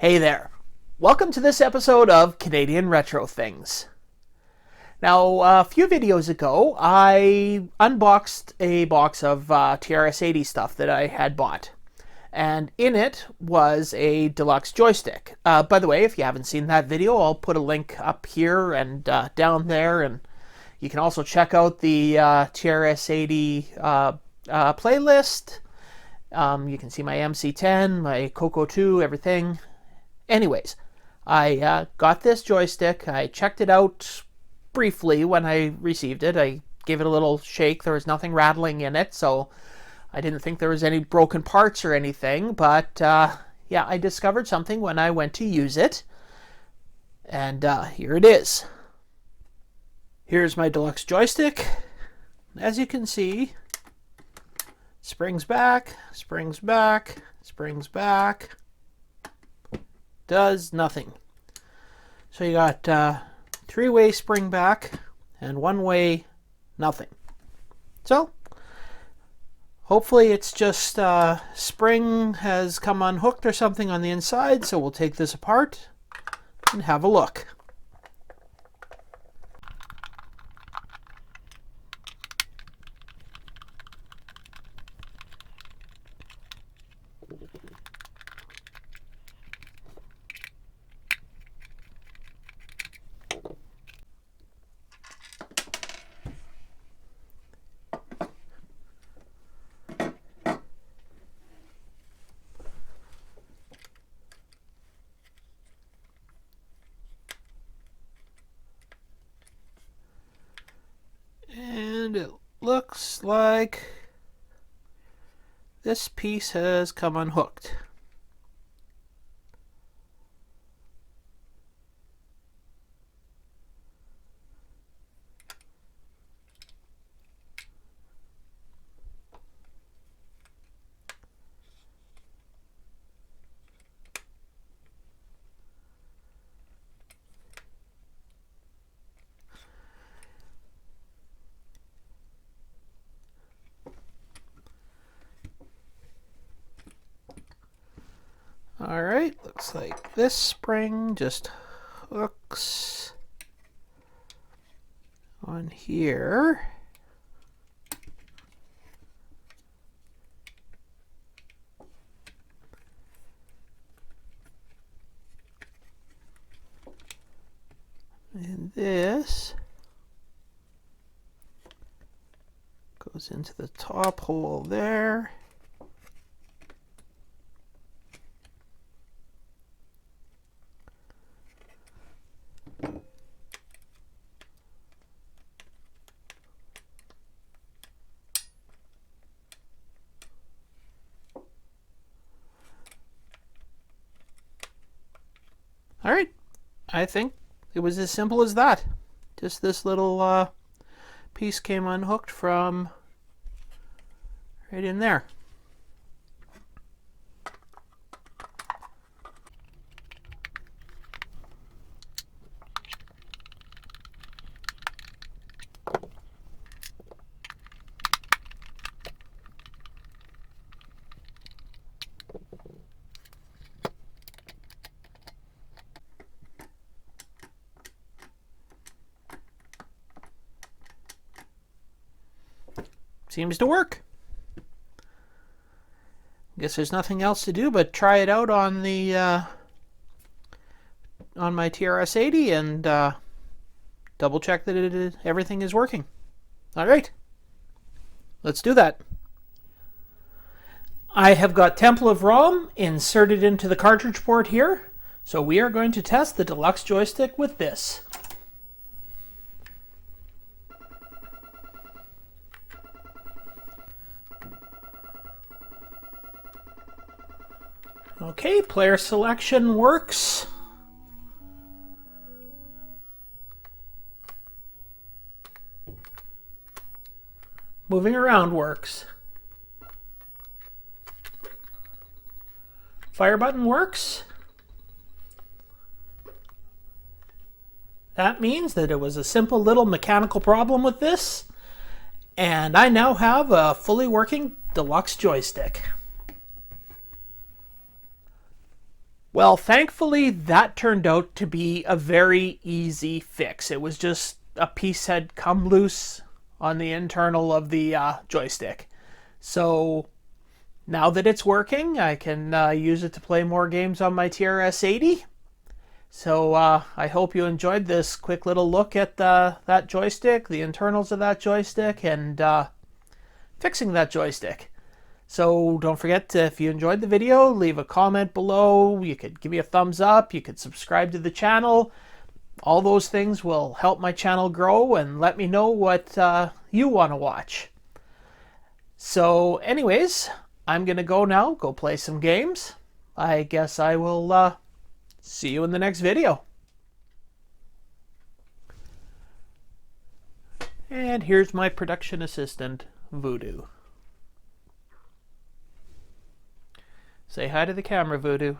Hey there. Welcome to this episode of Canadian Retro Things. Now, a few videos ago, I unboxed a box of TRS-80 stuff that I had bought. And in it was a Deluxe Joystick. By the way, if you haven't seen that video, I'll put a link up here and down there. And you can also check out the TRS-80 playlist. You can see my MC10, my Coco2, everything. Anyways, I got this joystick. I checked it out briefly when I received it. I gave it a little shake. There was nothing rattling in it, so I didn't think there was any broken parts or anything. But yeah, I discovered something when I went to use it. And here it is. Here's my Deluxe Joystick. As you can see, springs back, springs back, springs back. Does nothing. So you got three-way spring back and one-way nothing. So hopefully it's just spring has come unhooked or something on the inside. So we'll take this apart and have a look. And it looks like this piece has come unhooked. Alright, looks like this spring just hooks on here. And this goes into the top hole there. Alright, I think it was as simple as that. Just this little piece came unhooked from right in there. Seems to work. Guess there's nothing else to do but try it out on the on my TRS-80 and double check that everything is working. All right, let's do that. I have got Temple of ROM inserted into the cartridge port here, so we are going to test the Deluxe Joystick with this. Okay, player selection works. Moving around works. Fire button works. That means that it was a simple little mechanical problem with this, and I now have a fully working Deluxe Joystick. Well, thankfully, that turned out to be a very easy fix. It was just a piece had come loose on the internal of the joystick. So now that it's working, I can use it to play more games on my TRS-80. So I hope you enjoyed this quick little look at that joystick, the internals of that joystick, and fixing that joystick. So don't forget to, if you enjoyed the video, leave a comment below. You could give me a thumbs up. You could subscribe to the channel. All those things will help my channel grow and let me know what you want to watch. So anyways, I'm going to go now, go play some games. I guess I will see you in the next video. And here's my production assistant, Voodoo. Say hi to the camera, Voodoo.